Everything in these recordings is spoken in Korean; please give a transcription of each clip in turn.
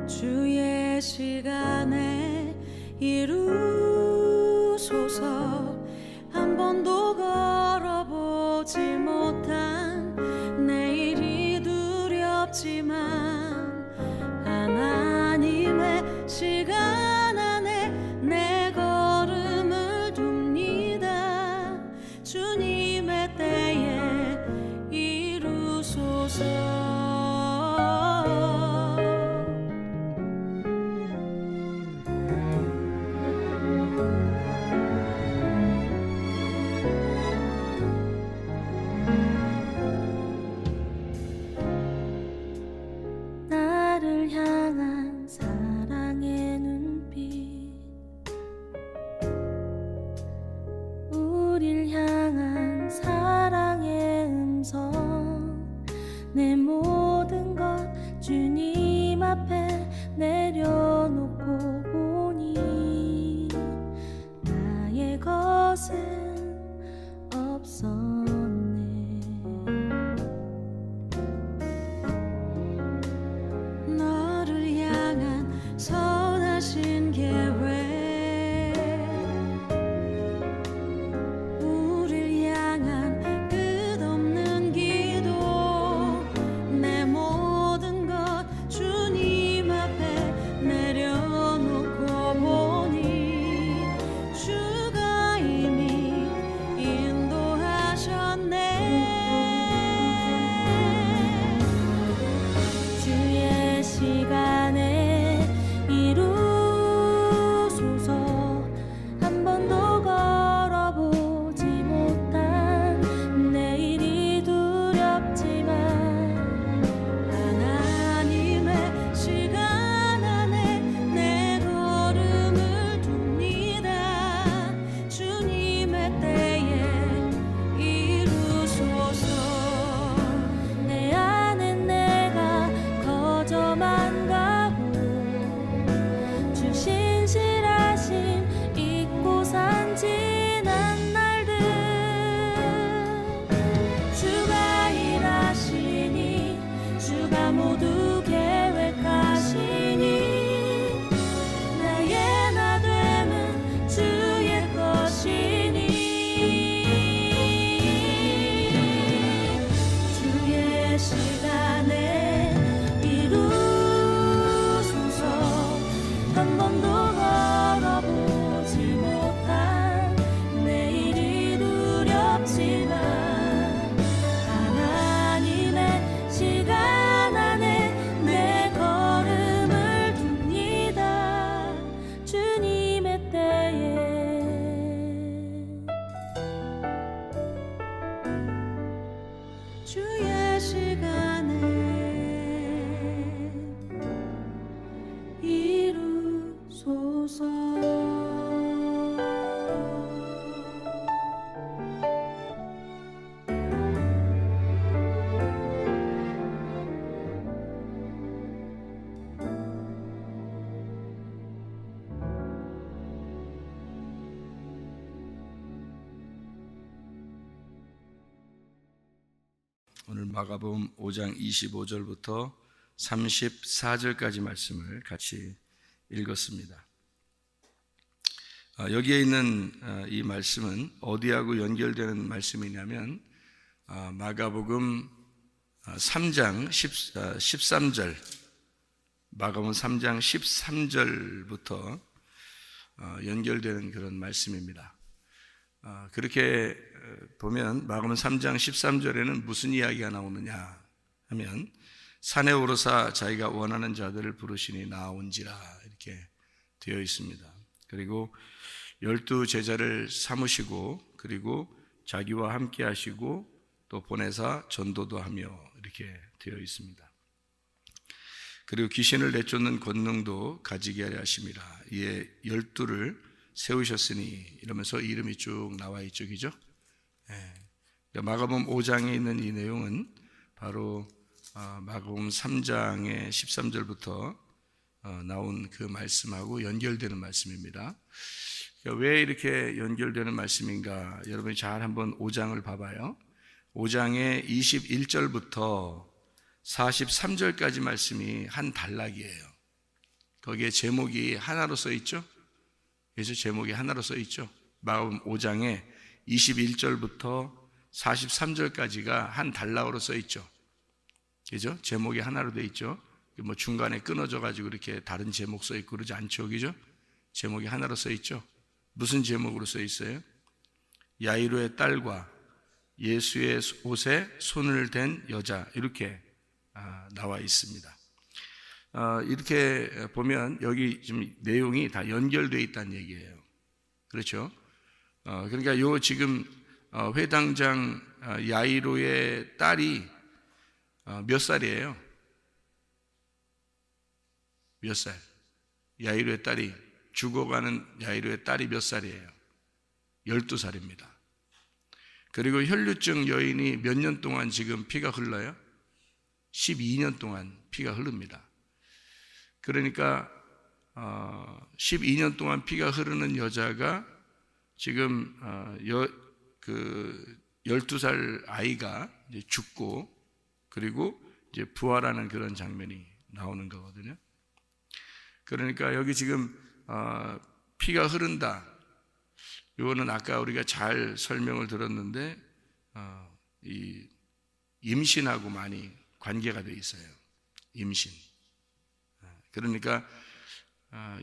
주의 시간에 이루소서. 한 번도 걸어보지 못한 내일이 두렵지만 하나님의 시간 안에 내 걸음을 둡니다. 주님의 때에 이루소서. 나를 향한 사랑의 눈빛, 우릴 향한 사랑의 음성, 내 모든 것 주님 앞에 내려놓고 보니 나의 것은 없었네. 너를 향한 선하신 계획, 우릴 향한 끝없는 기도, 내 모든 것 주님 앞에 내려놓고 보니 주가 이미 인도하셨네. 주의 시간에 이루소서. 한 번도 걸어보지 못한 내일이 두렵지만 하나님의 시간 안에 내 걸음을 둡니다. 주님의 때에 이루소서. 내 안에 내가 거저만 가고 주 신실하심 잊고 산 지난 날들, 주가 일하시니 주가 모두 계획하시니 나의 나 됨은 주의 것이니 주의 시간에 이루소서. 한 번도 걸어보지 못한 내일이 두렵지만 하나님의 시간 안에 내 걸음을 둡니다. 주님의 때에 주의 시간에 이루소서. 오늘 마가복음 5장 25절부터 34절까지 말씀을 같이 읽었습니다. 여기에 있는 이 말씀은 어디하고 연결되는 말씀이냐면 마가복음 3장 13절, 마가복음 3장 13절부터 연결되는 그런 말씀입니다. 그렇게 보면 마가복음 3장 13절에는 무슨 이야기가 나오느냐 하면 산에 오르사 자기가 원하는 자들을 부르시니 나온지라 이렇게 되어 있습니다. 그리고 12 제자를 삼으시고 그리고 자기와 함께 하시고 또 보내사 전도도 하며 이렇게 되어 있습니다. 그리고 귀신을 내쫓는 권능도 가지게 하려 하심이라. 이에 12를 세우셨으니 이러면서 이름이 쭉 나와 있죠, 그죠? 마가복음 5장에 있는 이 내용은 바로 마가복음 3장의 13절부터 나온 그 말씀하고 연결되는 말씀입니다. 왜 이렇게 연결되는 말씀인가? 여러분이 잘 한번 5장을 봐봐요. 5장의 21절부터 43절까지 말씀이 한 단락이에요. 거기에 제목이 하나로 써 있죠. 그래서 제목이 하나로 써 있죠. 마가복음 5장에 21절부터 43절까지가 한 단락으로 써 있죠. 그죠? 제목이 하나로 돼 있죠. 뭐 중간에 끊어져 가지고 이렇게 다른 제목 써 있고 그러지 않죠. 그죠? 제목이 하나로 써 있죠. 무슨 제목으로 써 있어요? 야이로의 딸과 예수의 옷에 손을 댄 여자, 이렇게 나와 있습니다. 이렇게 보면 여기 지금 내용이 다 연결되어 있다는 얘기예요. 그렇죠? 그러니까 요 지금 회당장 야이로의 딸이 몇 살이에요? 몇 살? 야이로의 딸이, 죽어가는 야이로의 딸이 몇 살이에요? 12살입니다. 그리고 혈류증 여인이 몇 년 동안 지금 피가 흘러요? 12년 동안 피가 흐릅니다. 그러니까 12년 동안 피가 흐르는 여자가 지금 12살 아이가 이제 죽고 그리고 이제 부활하는 그런 장면이 나오는 거거든요. 그러니까 여기 지금 피가 흐른다. 이거는 아까 우리가 잘 설명을 들었는데 이 임신하고 많이 관계가 돼 있어요. 임신. 그러니까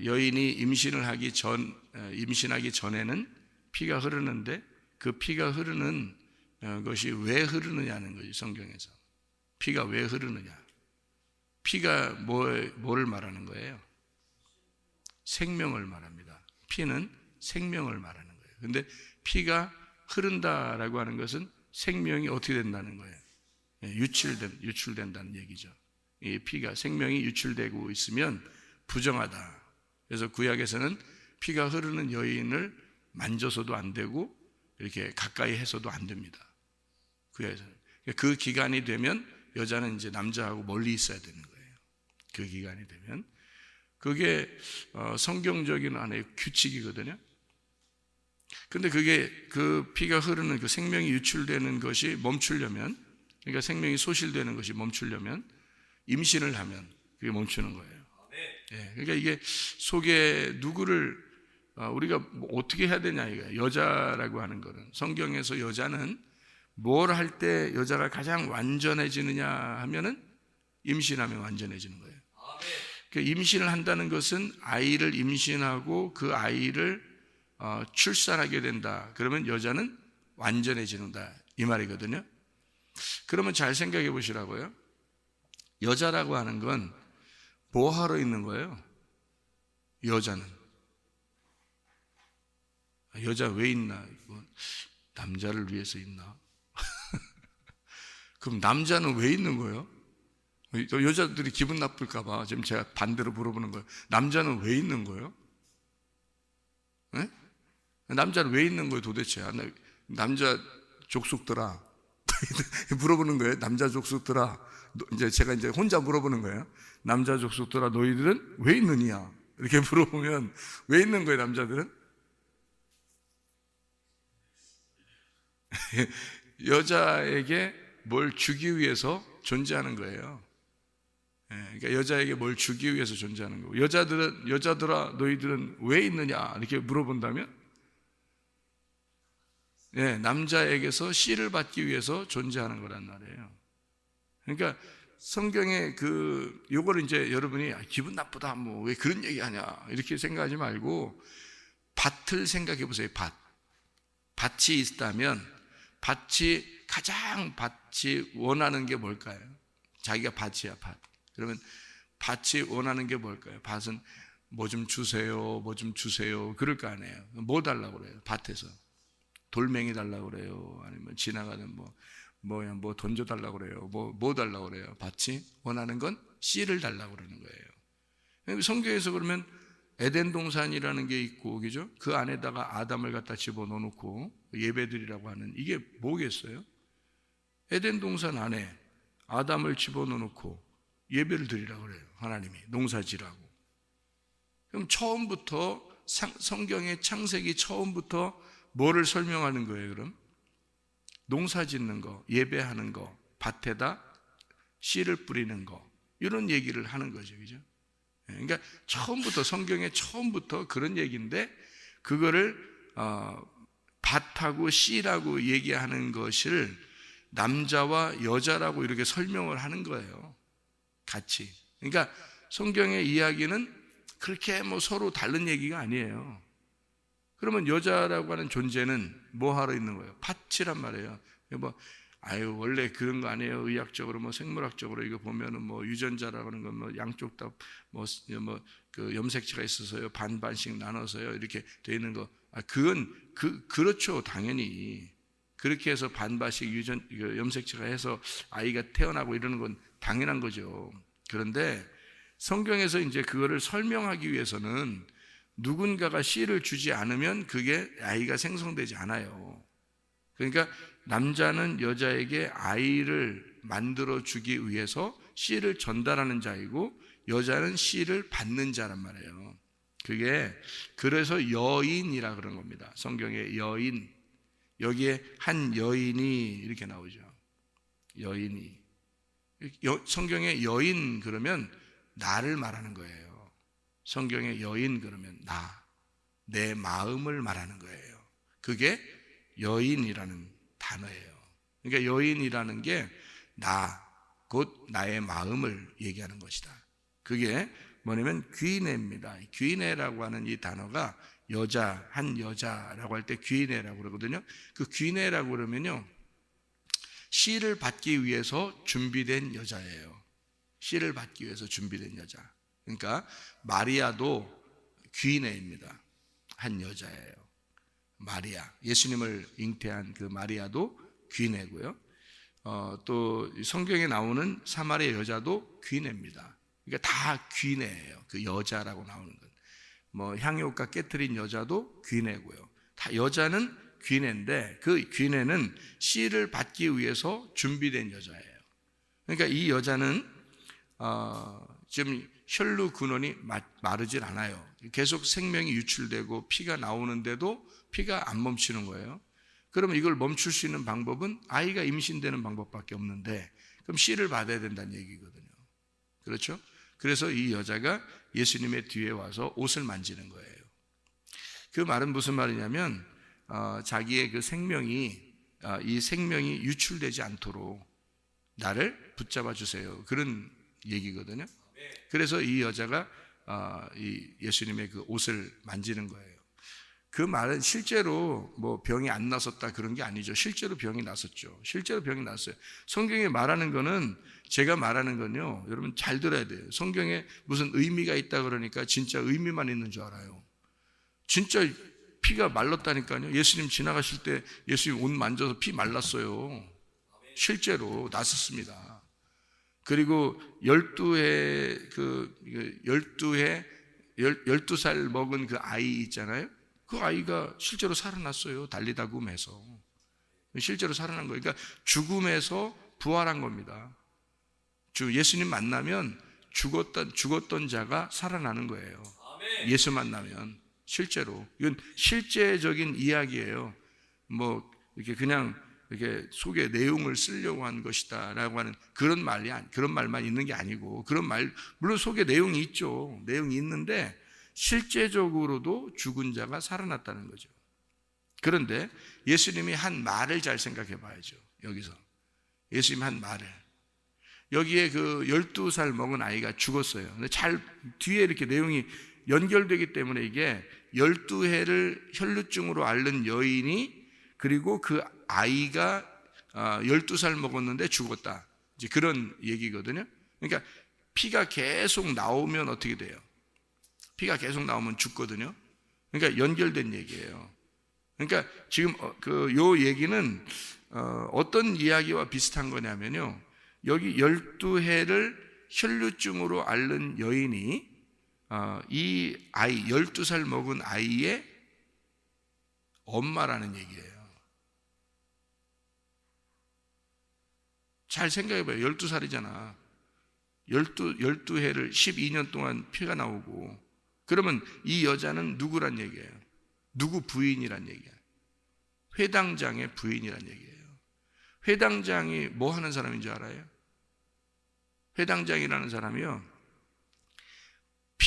여인이 임신하기 전에는 피가 흐르는데 그 피가 흐르는 것이 왜 흐르느냐는 거죠. 성경에서 피가 왜 흐르느냐? 피가 뭐를 말하는 거예요? 생명을 말합니다. 피는 생명을 말하는 거예요. 근데 피가 흐른다라고 하는 것은 생명이 어떻게 된다는 거예요? 유출된다는 얘기죠. 이 피가, 생명이 유출되고 있으면 부정하다. 그래서 구약에서는 피가 흐르는 여인을 만져서도 안 되고 이렇게 가까이 해서도 안 됩니다. 구약에서는. 그 기간이 되면 여자는 이제 남자하고 멀리 있어야 되는 거예요. 그 기간이 되면. 그게 성경적인 하나의 규칙이거든요. 근데 그게 그 피가 흐르는 그 생명이 유출되는 것이 멈추려면, 그러니까 생명이 소실되는 것이 멈추려면 임신을 하면 그게 멈추는 거예요. 예, 그러니까 이게 속에 누구를 우리가 뭐 어떻게 해야 되냐 이거예요. 여자라고 하는 거는, 성경에서 여자는 뭘 할 때 여자가 가장 완전해지느냐 하면은 임신하면 완전해지는 거예요. 그 임신을 한다는 것은 아이를 임신하고 그 아이를 출산하게 된다. 그러면 여자는 완전해지는다 이 말이거든요. 그러면 잘 생각해 보시라고요. 여자라고 하는 건 뭐 하러 있는 거예요? 여자는. 여자 왜 있나? 남자를 위해서 있나? 그럼 남자는 왜 있는 거예요? 여자들이 기분 나쁠까 봐 지금 제가 반대로 물어보는 거예요. 남자는 왜 있는 거예요? 네? 남자는 왜 있는 거예요 도대체? 남자 족속들아 물어보는 거예요. 남자 족속들아, 이제 제가 이제 혼자 물어보는 거예요. 남자 족속들아, 너희들은 왜 있느냐? 이렇게 물어보면 왜 있는 거예요, 남자들은? 여자에게 뭘 주기 위해서 존재하는 거예요. 그러니까 여자에게 뭘 주기 위해서 존재하는 거고, 여자들아, 너희들은 왜 있느냐? 이렇게 물어본다면, 남자에게서 씨를 받기 위해서 존재하는 거란 말이에요. 그러니까 성경에 요거를 이제 여러분이 기분 나쁘다, 뭐 왜 그런 얘기 하냐 이렇게 생각하지 말고 밭을 생각해 보세요. 밭이 있다면 가장 밭이 원하는 게 뭘까요? 자기가 밭이야, 밭. 그러면 밭이 원하는 게 뭘까요? 밭은 뭐 좀 주세요, 뭐 좀 주세요 그럴 거 아니에요. 뭐 달라고 그래요? 밭에서 돌멩이 달라고 그래요? 아니면 지나가는 뭐 던져달라고 그래요? 뭐 달라고 그래요? 밭이 원하는 건 씨를 달라고 그러는 거예요. 성경에서 그러면 에덴 동산이라는 게 있고, 그죠? 그 안에다가 아담을 갖다 집어넣어 놓고 예배드리라고 하는, 이게 뭐겠어요? 에덴 동산 안에 아담을 집어넣어 놓고 예배를 드리라고 그래요. 하나님이 농사지라고. 그럼 처음부터 성경의 창세기 처음부터 뭐를 설명하는 거예요? 그럼 농사 짓는 거, 예배하는 거, 밭에다 씨를 뿌리는 거, 이런 얘기를 하는 거죠. 그죠? 그러니까 처음부터 성경에 처음부터 그런 얘기인데 그거를 밭하고 씨라고 얘기하는 것을 남자와 여자라고 이렇게 설명을 하는 거예요. 같이. 그러니까 성경의 이야기는 그렇게 뭐 서로 다른 얘기가 아니에요. 그러면 여자라고 하는 존재는 뭐 하러 있는 거예요? 팥이란 말이에요. 뭐 아유 원래 그런 거 아니에요. 의학적으로 뭐 생물학적으로 이거 보면은 뭐 유전자라고 하는 건 뭐 양쪽 다 뭐 그 염색체가 있어서요 반반씩 나눠서요 이렇게 돼 있는 거. 그건 그렇죠 당연히 그렇게 해서 반반씩 염색체가 해서 아이가 태어나고 이러는 건 당연한 거죠. 그런데 성경에서 이제 그거를 설명하기 위해서는 누군가가 씨를 주지 않으면 그게 아이가 생성되지 않아요. 그러니까 남자는 여자에게 아이를 만들어 주기 위해서 씨를 전달하는 자이고 여자는 씨를 받는 자란 말이에요. 그게 그래서 여인이라 그런 겁니다. 성경에 여인, 여기에 한 여인이 이렇게 나오죠. 여인이. 성경에 여인 그러면 나를 말하는 거예요. 성경에 여인 그러면 내 마음을 말하는 거예요. 그게 여인이라는 단어예요. 그러니까 여인이라는 게 곧 나의 마음을 얘기하는 것이다. 그게 뭐냐면 귀내입니다. 귀내라고 하는 이 단어가 한 여자라고 할 때 귀내라고 그러거든요. 그 귀내라고 그러면요 씨를 받기 위해서 준비된 여자예요. 씨를 받기 위해서 준비된 여자. 그러니까 마리아도 귀내입니다. 한 여자예요. 마리아, 예수님을 잉태한 그 마리아도 귀내고요. 또 성경에 나오는 사마리아 여자도 귀내입니다. 그러니까 다 귀내예요. 그 여자라고 나오는 건. 뭐 향유옥과 깨트린 여자도 귀내고요. 다 여자는 귀내인데 그 귀내는 씨를 받기 위해서 준비된 여자예요. 그러니까 이 여자는 지금 혈루 근원이 마르질 않아요. 계속 생명이 유출되고 피가 나오는데도 피가 안 멈추는 거예요. 그러면 이걸 멈출 수 있는 방법은 아이가 임신되는 방법밖에 없는데 그럼 씨를 받아야 된다는 얘기거든요. 그렇죠? 그래서 이 여자가 예수님의 뒤에 와서 옷을 만지는 거예요. 그 말은 무슨 말이냐면 자기의 그 이 생명이 유출되지 않도록 나를 붙잡아 주세요. 그런 얘기거든요. 그래서 이 여자가 이 예수님의 그 옷을 만지는 거예요. 그 말은 실제로 뭐 병이 안 났었다 그런 게 아니죠. 실제로 병이 났었죠. 실제로 병이 났어요. 성경에 말하는 거는 제가 말하는 건요. 여러분 잘 들어야 돼요. 성경에 무슨 의미가 있다 그러니까 진짜 의미만 있는 줄 알아요. 진짜 피가 말랐다니까요. 예수님 지나가실 때 예수님 옷 만져서 피 말랐어요. 실제로 났었습니다. 그리고 12살 먹은 그 아이 있잖아요. 그 아이가 실제로 살아났어요. 달리다 굼에서. 실제로 살아난 거예요. 그러니까 죽음에서 부활한 겁니다. 예수님 만나면 죽었던 자가 살아나는 거예요. 예수 만나면 실제로. 이건 실제적인 이야기예요. 뭐 이렇게 그냥 이렇게 속에 내용을 쓰려고 한 것이다라고 하는 그런 말만 있는 게 아니고 그런 말 물론 속에 내용이 있죠. 내용이 있는데 실제적으로도 죽은 자가 살아났다는 거죠. 그런데 예수님이 한 말을 잘 생각해 봐야죠. 여기서 예수님이 한 말을 여기에 그 12살 먹은 아이가 죽었어요. 근데 잘 뒤에 이렇게 내용이 연결되기 때문에 이게 12해를 혈루증으로 앓는 여인이 그리고 그 아이가 12살 먹었는데 죽었다. 이제 그런 얘기거든요. 그러니까 피가 계속 나오면 어떻게 돼요? 피가 계속 나오면 죽거든요. 그러니까 연결된 얘기예요. 그러니까 지금 요 얘기는 어떤 이야기와 비슷한 거냐면요. 여기 12해를 혈루증으로 앓는 여인이 이 아이 12살 먹은 아이의 엄마라는 얘기예요. 잘 생각해봐요. 12살이잖아. 12해를 12년 동안 피가 나오고 그러면 이 여자는 누구란 얘기예요? 누구 부인이란 얘기예요? 회당장의 부인이란 얘기예요. 회당장이 뭐 하는 사람인 줄 알아요? 회당장이라는 사람이요.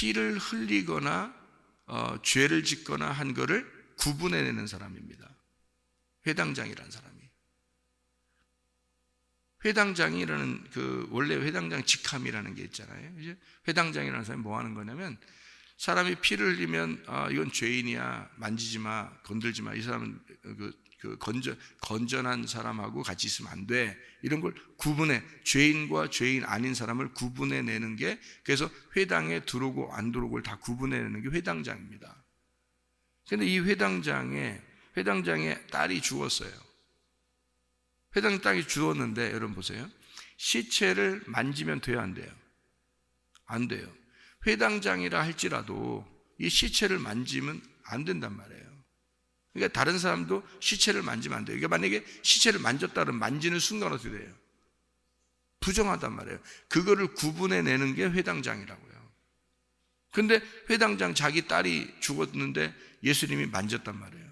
피를 흘리거나 죄를 짓거나 한 거를 구분해내는 사람입니다. 회당장이라는 사람이. 회당장이라는 원래 회당장 직함이라는 게 있잖아요. 이제 회당장이라는 사람이 뭐 하는 거냐면 사람이 피를 흘리면 이건 죄인이야, 만지지 마, 건들지 마, 이 사람은 건전한 사람하고 같이 있으면 안 돼, 이런 걸 구분해, 죄인과 죄인 아닌 사람을 구분해 내는 게, 그래서 회당에 들어오고 안 들어오고를 다 구분해 내는 게 회당장입니다. 그런데 이 회당장의 딸이 죽었어요. 회당 땅이 죽었는데 여러분 보세요. 시체를 만지면 돼요, 안 돼요? 안 돼요. 회당장이라 할지라도 이 시체를 만지면 안 된단 말이에요. 그러니까 다른 사람도 시체를 만지면 안 돼요. 그러니까 만약에 시체를 만졌다 그러면 만지는 순간 어떻게 돼요? 부정하단 말이에요. 그거를 구분해내는 게 회당장이라고요. 근데 회당장 자기 딸이 죽었는데 예수님이 만졌단 말이에요.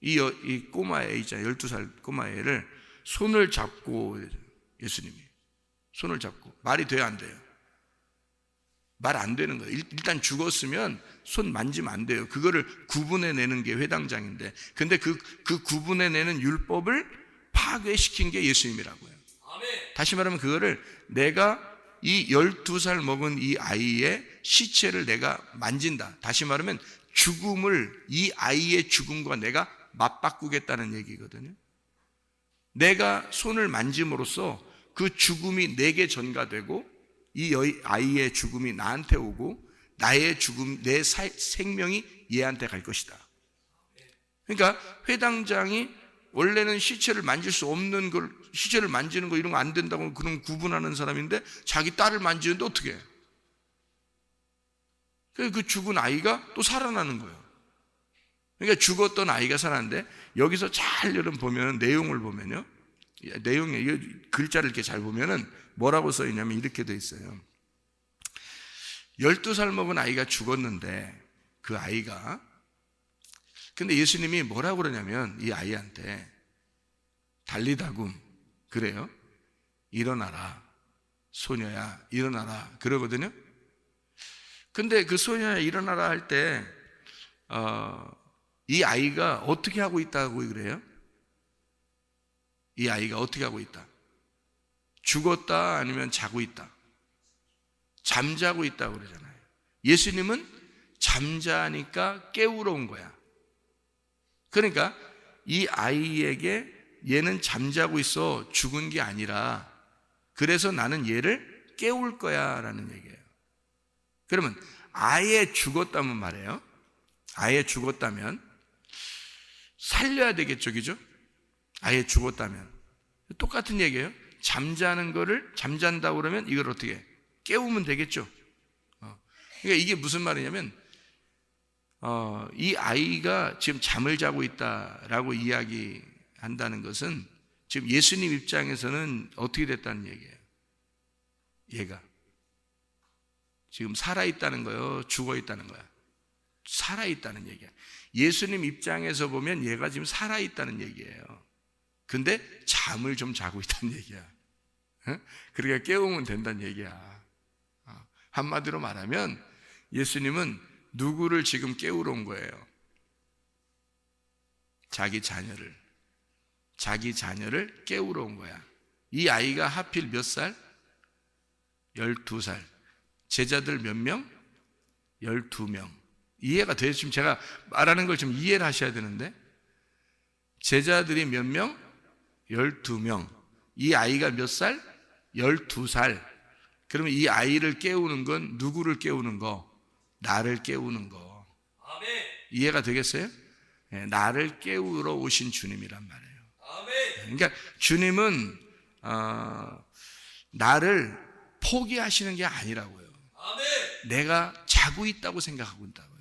이 꼬마애 있잖아요. 12살 꼬마애를 손을 잡고, 예수님이 손을 잡고, 말이 돼요, 안 돼요? 말 안 되는 거예요. 일단 죽었으면 손 만지면 안 돼요. 그거를 구분해내는 게 회당장인데, 근데 그 구분해내는 율법을 파괴시킨 게 예수님이라고요. 아멘. 다시 말하면 그거를 내가 이 12살 먹은 이 아이의 시체를 내가 만진다. 다시 말하면 죽음을, 이 아이의 죽음과 내가 맞바꾸겠다는 얘기거든요. 내가 손을 만짐으로써 그 죽음이 내게 전가되고 이 아이의 죽음이 나한테 오고 나의 죽음, 내 생명이 얘한테 갈 것이다. 그러니까 회당장이 원래는 시체를 만질 수 없는 걸, 시체를 만지는 거 이런 거 안 된다고 그런 구분하는 사람인데 자기 딸을 만지는데 어떻게 해? 그 죽은 아이가 또 살아나는 거예요. 그러니까 죽었던 아이가 살았는데 여기서 잘 여러분 보면 내용을 보면요, 내용에 글자를 이렇게 잘 보면은 뭐라고 써 있냐면 이렇게 돼 있어요. 12살 먹은 아이가 죽었는데 그 아이가, 근데 예수님이 뭐라고 그러냐면 이 아이한테 달리다굼, 그래요. 일어나라 소녀야, 일어나라 그러거든요. 근데 그 소녀야 일어나라 할 때 이 아이가 어떻게 하고 있다고 그래요? 이 아이가 어떻게 하고 있다? 죽었다 아니면 자고 있다? 잠자고 있다고 그러잖아요. 예수님은 잠자니까 깨우러 온 거야. 그러니까 이 아이에게 얘는 잠자고 있어, 죽은 게 아니라 그래서 나는 얘를 깨울 거야 라는 얘기예요. 그러면 아예 죽었다면 말이에요. 아예 죽었다면 살려야 되겠죠, 그죠? 아예 죽었다면 똑같은 얘기예요. 잠자는 거를 잠잔다고 그러면 이걸 어떻게 해? 깨우면 되겠죠. 그러니까 이게 무슨 말이냐면 이 아이가 지금 잠을 자고 있다라고 이야기한다는 것은 지금 예수님 입장에서는 어떻게 됐다는 얘기예요. 얘가 지금 살아있다는 거예요, 죽어있다는 거야? 살아있다는 얘기야. 예수님 입장에서 보면 얘가 지금 살아있다는 얘기예요. 근데 잠을 좀 자고 있다는 얘기야. 그러니까 깨우면 된다는 얘기야. 한마디로 말하면 예수님은 누구를 지금 깨우러 온 거예요? 자기 자녀를 깨우러 온 거야. 이 아이가 하필 몇 살? 12살. 제자들 몇 명? 12명. 이해가 돼요? 지금 제가 말하는 걸 좀 이해를 하셔야 되는데, 제자들이 몇 명? 12명. 이 아이가 몇 살? 12살. 그러면 이 아이를 깨우는 건 누구를 깨우는 거? 나를 깨우는 거. 아멘. 이해가 되겠어요? 네, 나를 깨우러 오신 주님이란 말이에요. 아멘. 그러니까 주님은 나를 포기하시는 게 아니라고요. 아멘. 내가 자고 있다고 생각하고 있다고요.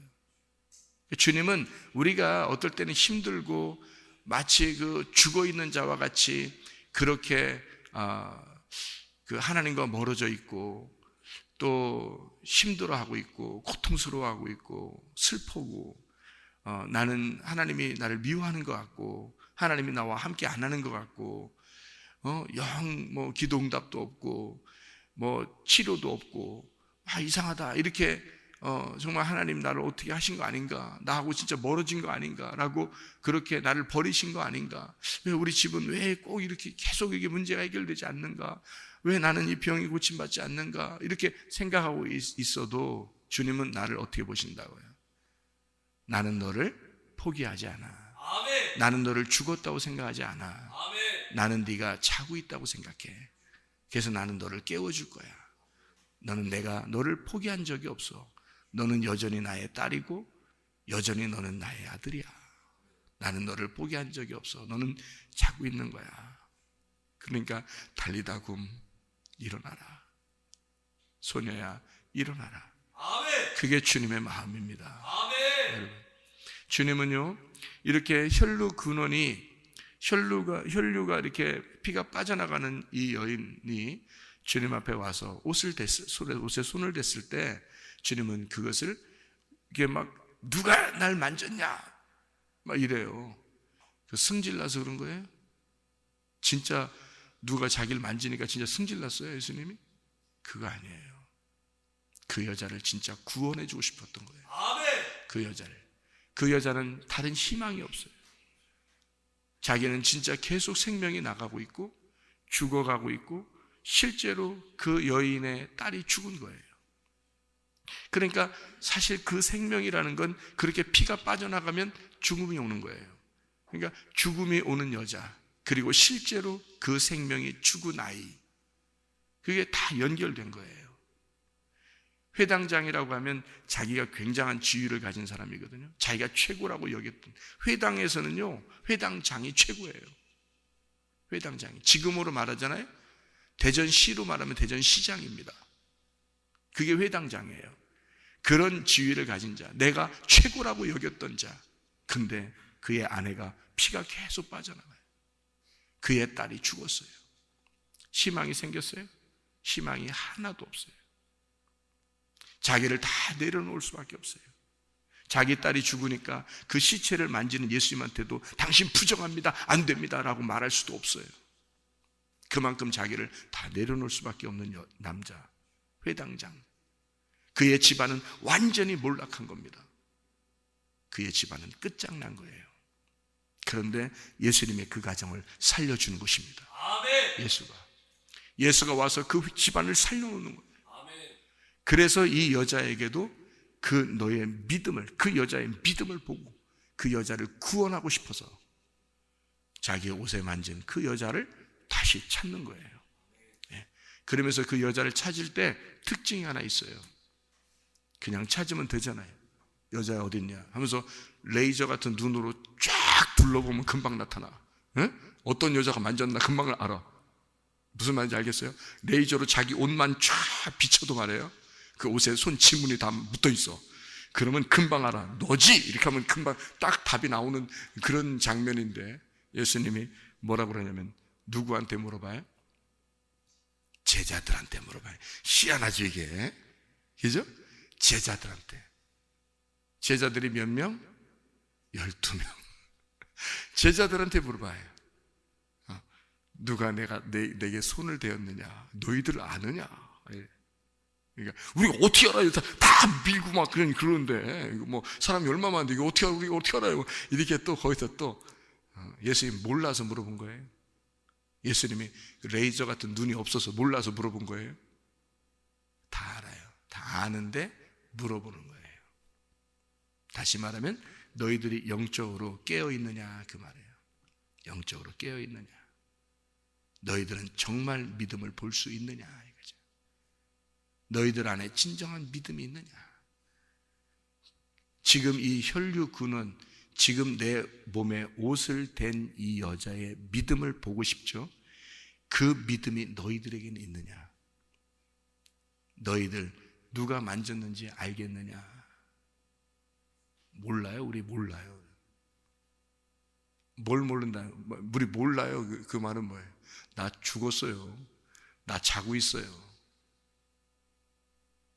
주님은 우리가 어떨 때는 힘들고 마치 그 죽어 있는 자와 같이 그렇게 그 하나님과 멀어져 있고 또 힘들어하고 있고 고통스러워하고 있고 슬프고 나는 하나님이 나를 미워하는 것 같고 하나님이 나와 함께 안 하는 것 같고 영 뭐 기도 응답도 없고 뭐 치료도 없고 이상하다 이렇게 정말 하나님 나를 어떻게 하신 거 아닌가, 나하고 진짜 멀어진 거 아닌가라고, 그렇게 나를 버리신 거 아닌가, 왜 우리 집은 왜 꼭 이렇게 계속 이게 문제가 해결되지 않는가, 왜 나는 이 병이 고침받지 않는가, 이렇게 생각하고 있어도 주님은 나를 어떻게 보신다고요? 나는 너를 포기하지 않아. 아멘. 나는 너를 죽었다고 생각하지 않아. 아멘. 나는 네가 자고 있다고 생각해. 그래서 나는 너를 깨워줄 거야. 너는 내가 너를 포기한 적이 없어. 너는 여전히 나의 딸이고 여전히 너는 나의 아들이야. 나는 너를 포기한 적이 없어. 너는 자고 있는 거야. 그러니까 달리다굼 일어나라. 소녀야 일어나라. 아멘. 그게 주님의 마음입니다. 아멘. 여러분, 주님은요 이렇게 혈류가 이렇게 피가 빠져나가는 이 여인이 주님 앞에 와서 옷에 손을 댔을 때 주님은 그것을 이게 막 누가 날 만졌냐 막 이래요. 승질나서 그런 거예요? 진짜 누가 자기를 만지니까 진짜 승질났어요 예수님이? 그거 아니에요. 그 여자를 진짜 구원해 주고 싶었던 거예요. 아멘. 그 여자는 다른 희망이 없어요. 자기는 진짜 계속 생명이 나가고 있고 죽어가고 있고 실제로 그 여인의 딸이 죽은 거예요. 그러니까 사실 그 생명이라는 건 그렇게 피가 빠져나가면 죽음이 오는 거예요. 그러니까 죽음이 오는 여자, 그리고 실제로 그 생명이 죽은 아이, 그게 다 연결된 거예요. 회당장이라고 하면 자기가 굉장한 지위를 가진 사람이거든요. 자기가 최고라고 여겼던, 회당에서는요 회당장이 최고예요. 회당장이, 지금으로 말하잖아요, 대전시로 말하면 대전시장입니다. 그게 회당장이에요. 그런 지위를 가진 자, 내가 최고라고 여겼던 자. 근데 그의 아내가 피가 계속 빠져나가요. 그의 딸이 죽었어요. 희망이 생겼어요? 희망이 하나도 없어요. 자기를 다 내려놓을 수밖에 없어요. 자기 딸이 죽으니까 그 시체를 만지는 예수님한테도 당신 부정합니다, 안 됩니다 라고 말할 수도 없어요. 그만큼 자기를 다 내려놓을 수밖에 없는 남자, 회당장. 그의 집안은 완전히 몰락한 겁니다. 그의 집안은 끝장난 거예요. 그런데 예수님의 그 가정을 살려주는 것입니다. 아멘. 예수가 와서 그 집안을 살려놓는 거예요. 아멘. 그래서 이 여자에게도 그 여자의 믿음을 보고 그 여자를 구원하고 싶어서 자기의 옷에 만진 그 여자를 다시 찾는 거예요. 그러면서 그 여자를 찾을 때 특징이 하나 있어요. 그냥 찾으면 되잖아요. 여자야 어딨냐 하면서 레이저 같은 눈으로 쫙 둘러보면 금방 나타나. 어떤 여자가 만졌나 금방 알아. 무슨 말인지 알겠어요? 레이저로 자기 옷만 쫙 비춰도 말해요, 그 옷에 손 지문이 다 묻어 있어. 그러면 금방 알아. 너지? 이렇게 하면 금방 딱 답이 나오는 그런 장면인데, 예수님이 뭐라고 그러냐면 누구한테 물어봐요? 제자들한테 물어봐요. 희한하죠 이게, 그죠? 제자들한테. 제자들이 몇 명? 12명. 제자들한테 물어봐요. 누가 내게 손을 대었느냐? 너희들 아느냐? 그러니까 우리가 어떻게 알아요? 다 밀고 막 그러는데 뭐 사람이 얼마 많은데 이거 우리가 어떻게 알아요? 이렇게 또 거기서 또 예수님 몰라서 물어본 거예요. 예수님이 레이저 같은 눈이 없어서 몰라서 물어본 거예요. 다 알아요. 다 아는데 물어보는 거예요. 다시 말하면 너희들이 영적으로 깨어 있느냐 그 말이에요. 영적으로 깨어 있느냐. 너희들은 정말 믿음을 볼 수 있느냐 이거죠. 너희들 안에 진정한 믿음이 있느냐. 지금 이 혈류군은 지금 내 몸에 옷을 댄 이 여자의 믿음을 보고 싶죠. 그 믿음이 너희들에게는 있느냐. 너희들 누가 만졌는지 알겠느냐. 몰라요? 우리 몰라요. 뭘 모른다? 우리 몰라요. 그 말은 뭐예요? 나 죽었어요. 나 자고 있어요.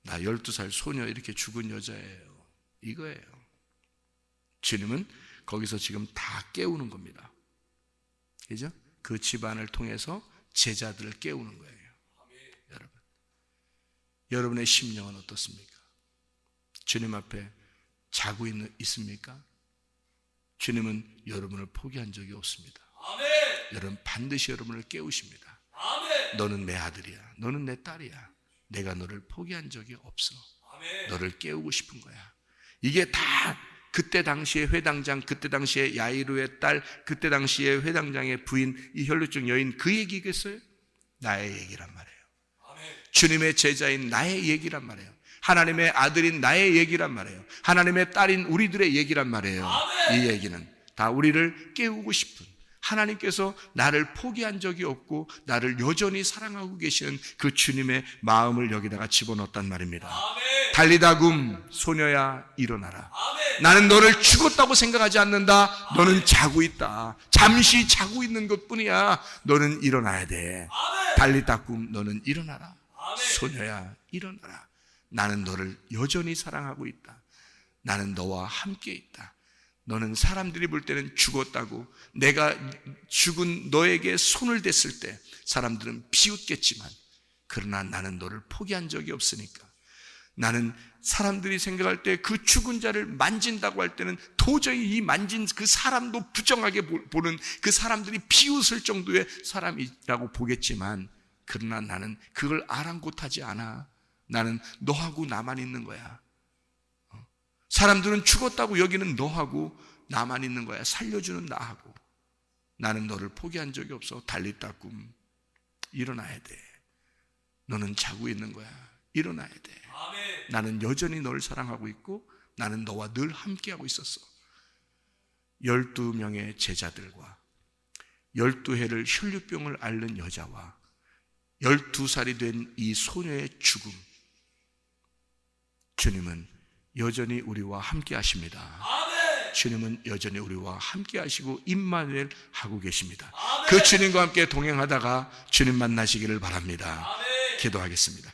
나 12살 소녀 이렇게 죽은 여자예요. 이거예요. 주님은 거기서 지금 다 깨우는 겁니다. 그죠? 그 집안을 통해서 제자들을 깨우는 거예요. 여러분, 여러분의 심령은 어떻습니까? 주님 앞에 자고 있습니까? 주님은 여러분을 포기한 적이 없습니다. 아멘. 여러분 반드시 여러분을 깨우십니다. 아멘. 너는 내 아들이야. 너는 내 딸이야. 내가 너를 포기한 적이 없어. 아멘. 너를 깨우고 싶은 거야. 이게 다 그때 당시에 회당장, 그때 당시에 야이로의 딸, 그때 당시에 회당장의 부인, 이 혈루증 여인 그 얘기겠어요? 나의 얘기란 말이에요. 아멘. 주님의 제자인 나의 얘기란 말이에요. 하나님의 아들인 나의 얘기란 말이에요. 하나님의 딸인 우리들의 얘기란 말이에요. 아멘. 이 얘기는 다 우리를 깨우고 싶은, 하나님께서 나를 포기한 적이 없고 나를 여전히 사랑하고 계시는 그 주님의 마음을 여기다가 집어넣었단 말입니다. 아멘. 달리다굼 소녀야 일어나라. 아멘. 나는 너를 죽었다고 생각하지 않는다. 너는 자고 있다. 잠시 자고 있는 것뿐이야. 너는 일어나야 돼. 아멘. 달리다굼 너는 일어나라. 아멘. 소녀야 일어나라. 나는 너를 여전히 사랑하고 있다. 나는 너와 함께 있다. 너는 사람들이 볼 때는 죽었다고, 내가 죽은 너에게 손을 댔을 때 사람들은 비웃겠지만, 그러나 나는 너를 포기한 적이 없으니까, 나는 사람들이 생각할 때 그 죽은 자를 만진다고 할 때는 도저히 이 만진 그 사람도 부정하게 보는, 그 사람들이 비웃을 정도의 사람이라고 보겠지만, 그러나 나는 그걸 아랑곳하지 않아. 나는 너하고 나만 있는 거야. 사람들은 죽었다고 여기는 너하고 나만 있는 거야. 살려주는 나하고. 나는 너를 포기한 적이 없어. 달리다굼 일어나야 돼. 너는 자고 있는 거야. 일어나야 돼. 아멘. 나는 여전히 너를 사랑하고 있고 나는 너와 늘 함께하고 있었어. 12명의 제자들과 12해를 혈류병을 앓는 여자와 12살이 된 이 소녀의 죽음, 주님은 여전히 우리와 함께 하십니다. 아멘. 주님은 여전히 우리와 함께 하시고 임마누엘 하고 계십니다. 아멘. 그 주님과 함께 동행하다가 주님 만나시기를 바랍니다. 아멘. 기도하겠습니다.